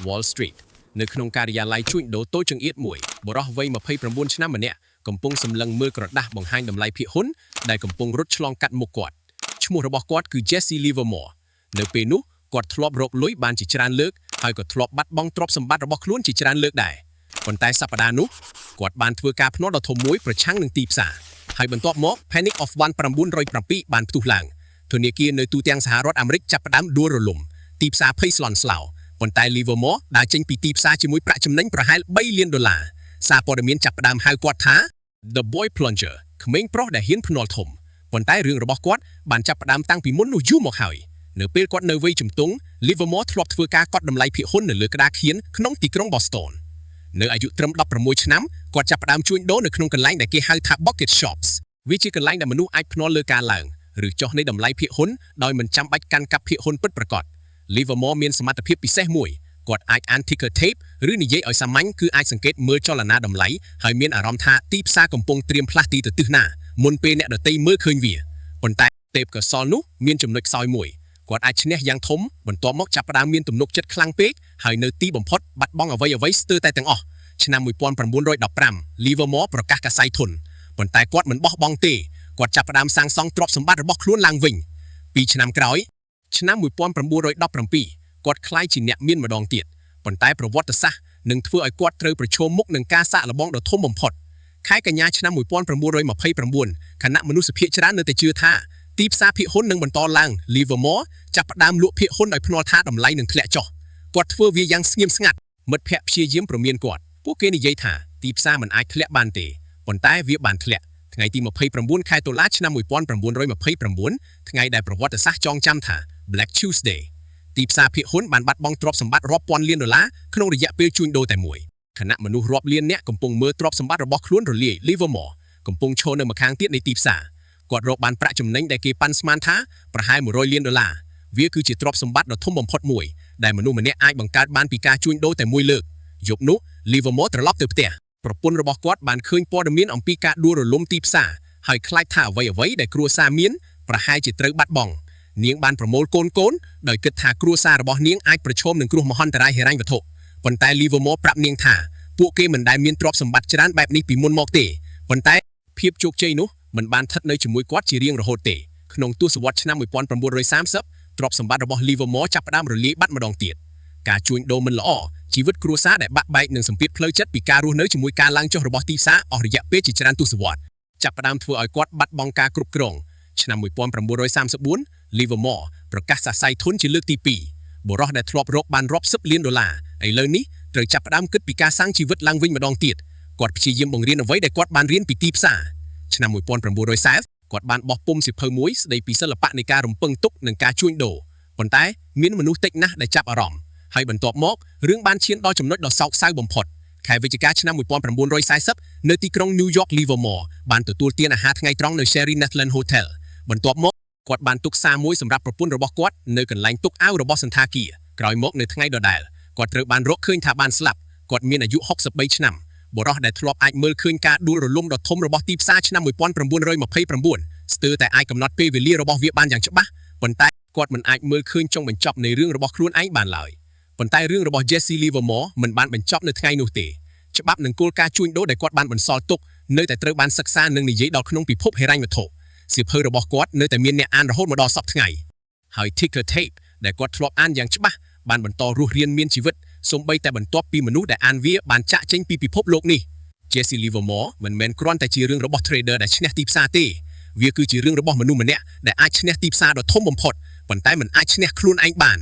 Wall Street នៅក្នុងការិយាល័យជួញដូរតូចចង្អៀតមួយបរិះវ័យ29ឆ្នាំម្នាក់កំពុងសម្លឹងមើលក្រដាស់បង្ហាញតម្លៃភាគហ៊ុនដែលកំពុងរត់ឆ្លងកាត់មុខគាត់ឈ្មោះរបស់គាត់គឺ Jesse Livermore នៅពេលនោះគាត់ធ្លាប់រកលុយបានជាច្រើនលើកហើយក៏ធ្លាប់បាត់បង់ទ្រព្យសម្បត្តិរបស់ខ្លួនជាច្រើនលើកដែរប៉ុន្តែសប្តាហ៍នោះគាត់បានធ្វើការភ្នាល់ដ៏ធំមួយប្រឆាំងនឹងទីផ្សារហើយបន្ទាប់មក Panic of 1907បានផ្ទុះឡើងធនាគារនៅទូទាំងសហរដ្ឋអាមេរិកចាប់ផ្ដើមដួលរលំទីផ្សារភ័យស្លន់ស្លោប៉ុន្តែ Livermore ដើរចេញពីទីផ្សារជាមួយប្រាក់ចំណេញប្រហែល$3លានសារព័ត៌មានចាប់ផ្ដើមហៅគាត់ថា The Boy Plunger ក្មេងប្រុសដែលហ៊ានភ្នាល់ធំប៉ុន្តែរឿងរបស់គាត់បានចាប់ផ្ដើមតាំងពីមុននោះយូរមកហើយនៅពេលគាត់នៅវ័យជំទង់ Livermore ធ្លាប់ធ្វើការកត់តម្លៃភាគហ៊ុននៅលើក្តារខៀនក្នុងទីក្រុង Boston នៅអាយុត្រឹម16ឆ្នាំគាត់ចាប់ផ្ដើមជួញដូរនៅក្នុងកន្លែងដែលគេហៅថា bucket shops វាជាកន្លែងដែលមនុស្សអាចភ្នាល់លើការឡើងឬចុះនៃតម្លៃភាគហ៊ុនដោយមិនចាំបាច់កាន់កាប់ភាគហ៊ុនពិតប្រាកដ Livermore មានសមត្ថភាពពិសេសមួយគាត់អាចអាន ticker tape ឬនិយាយឲ្យសាមញ្ញគឺអាចសង្កេតមើលចលនាតម្លៃហើយមានអារម្មណ៍ថាទីផ្សារកំពុងត្រៀមផ្លាស់ទីទៅទិសណាមុនពេលអ្នកដទៃមើលឃើញវាប៉ុន្តែទេពកសលនោះមានចំណុចខ្សោយមួយគាត់អាចឈ្នះយ៉ាងធំបន្ទាប់មកចាប់ផ្ដើមមានទំនុកចិត្តខ្លាំងពេកហើយនៅទីបំផុតបាត់បង់អ្វីស្ទើរតែទាំងអស់ឆ្នាំ1915 Livermore ប្រកាសកាសែងធនប៉ុន្តែគាត់មិនបោះបង់ទេគាត់ចាប់ផ្ដើមសាងសង់ទ្រព្យសម្បត្តិរបស់ខ្លួនឡើងវិញ2ឆ្នាំក្រោយឆ្នាំ1917គាត់ក្លាយជាអ្នកមានម្ដងទៀតប៉ុន្តែប្រវត្តិសាស្ត្រនឹងធ្វើឲ្យគាត់ត្រូវប្រឈមមុខនឹងការសាកល្បងដ៏ធំបំផុតខែកញ្ញាឆ្នាំ1929ខណៈមនុស្សភាគច្រើននៅតែជឿថាទីផ្សារភាគហ៊ុននឹងបន្តឡើង Livermore ចាប់ផ្ដើមលក់ភាគហ៊ុនដោយភ្នាល់ថាតម្លៃនឹងធ្លាក់ចុះគាត់ធ្វើវាយ៉ាងស្ងៀមស្ងាត់មិត្តភ័ក្តិព្យាយាមព្រមានគាត់ពួកគេនិយាយថាទីផ្សារមិនអាចធ្លាក់បានទេប៉ុន្តែវាបានធ្លាក់ថ្ងៃទី29ខែតុលាឆ្នាំ1929ថ្ងៃដែលប្រវត្តិសាស្ត្រចងចាំថា Black Tuesday ទីផ្សារភាគហ៊ុនបានបាត់បង់ទ្រព្យសម្បត្តិរាប់ពាន់លាន$ក្នុងរយៈពេលជួញដូរតែមួយខណៈមនុស្សរាប់លានអ្នកកំពុងមើលទ្រព្យសម្បត្តិរបស់ខ្លួនរលាយ Livermore កំពុងឈរនៅម្ខាងទៀតនៃទីផ្សារគាត់រកបានប្រាក់ចំណេញដែលគេប៉ាន់ស្មានថាប្រហែល$100លានវាគឺជាទ្រព្យសម្បត្តិដ៏ធំបំផុតមួយដែលមនុស្សម្នាក់អាចបង្កើតបានពីការជួញដូរតែមួយលើកយប់នោះ Livermore ត្រឡប់ទៅផ្ទះប្រពន្ធរបស់គាត់បានឃើញព័ត៌មានអំពីការដួលរលំទីផ្សារហើយខ្លាចថាអ្វីដែលគ្រួសារមានប្រហែលជាត្រូវបាត់បង់នាងបានប្រមូលកូនដោយគិតថាគ្រួសាររបស់នាងអាចប្រឈមនឹងគ្រោះមហន្តរាយហិរញ្ញវត្ថុប៉ុន្តែ Livermore ប្រាប់នាងថាពួកគេមិនដែលមានទ្រព្យសម្បត្តិច្រើនបែបនេះពីមុនមកទេប៉ុន្តែភាពជោគជ័យនោះមិនបានស្ថិតនៅជាមួយគាត់ជារៀងរហូតទេក្នុងទសវត្សរ៍ឆ្នាំ1930ទ្រព្យសម្បត្តិរបស់ Livermore ចាប់ផ្ដើមរលាយបាត់ម្ដងទៀតការជួញដូរមិនល្អជីវិតគ្រួសារដែលបាក់បែកនឹងសម្ពាធផ្លូវចិត្តពីការរស់នៅជាមួយការឡើងចុះរបស់ទីផ្សារអស់រយៈពេលជាច្រើនទសវត្សរ៍ចាប់ផ្ដើមធ្វើឲ្យគាត់បាត់បង់ការគ្រប់គ្រងឆ្នាំ1934 Livermore ប្រកាសសរសៃធនជាលើកទី2បុរសដែលធ្លាប់រកបានរាប់សិបលាន$ឥឡូវនេះត្រូវចាប់ផ្ដើមគិតពីការសាងជីវិតឡើងវិញម្ដងទៀតគាត់ព្យាយាមបង្រៀនអ្វីដែលគាត់បានរៀនពីទីផ្សារឆ្នាំ1940គាត់បានបោះពុម្ពសៀវភៅមួយស្ដីពីសិល្បៈនៃការរំពឹងទុកនិងការជួញដូរប៉ុន្តែមានមនុស្សតិចណាស់ដែលចាប់អារម្មណ៍ហើយបន្ទាប់មករឿងបានឈានដល់ចំណុចដ៏សោកសៅបំផុតខែវិច្ឆិកាឆ្នាំ1940នៅទីក្រុង New York Livermore បានទទួលទានអាហារថ្ងៃត្រង់នៅ Sherry Netherland Hotel បន្ទាប់មកគាត់បានទុកសារមួយសម្រាប់ប្រពន្ធរបស់គាត់នៅកន្លែងទុកអាវរបស់សន្តាគារក្រោយមកនៅថ្ងៃដដែលគាត់ត្រូវបានរកឃើញថាបានស្លាប់គាត់មានអាយុ63ឆ្នាំបុរសដែលធ្លាប់អាចមើលឃើញការដួលរលំដ៏ធំរបស់ទីផ្សារឆ្នាំ1929ស្ទើរតែអាចកំណត់ពេលវេលារបស់វាបានយ៉ាងច្បាស់ប៉ុន្តែគាត់មិនអាចមើលឃើញចុងបញ្ចប់នៃរឿងរបស់ខ្លួនឯងបានឡើយប៉ុន្តែរឿងរបស់ Jesse Livermore មិនបានបញ្ចប់នៅថ្ងៃនោះទេច្បាប់និងគោលការណ៍ជួញដូរដែលគាត់បានបន្សល់ទុកនៅតែត្រូវបានសិក្សានិងនិយាយដល់ក្នុងពិភពហិរញ្ញវត្ថុសៀវភៅរបស់គាត់នៅតែមានអ្នកអានរហូតមកដល់សព្វថ្ងៃហើយ ticker tape ដែលគាត់ធ្លាប់អានយ៉ាងច្បាស់បានបន្តរស់រានមានជីវិតសូម្បីតែបន្ទាប់ពីមនុស្សដែលអានវាបានចាក់ចេញពីពិភពលោកនេះ Jesse Livermore មិនមែនគ្រាន់តែជារឿងរបស់ trader ដែលឈ្នះទីផ្សារទេវាគឺជារឿងរបស់មនុស្សម្នាក់ដែលអាចឈ្នះទីផ្សារដ៏ធំបំផុតប៉ុន្តែមិនអាចឈ្នះខ្លួនឯងបាន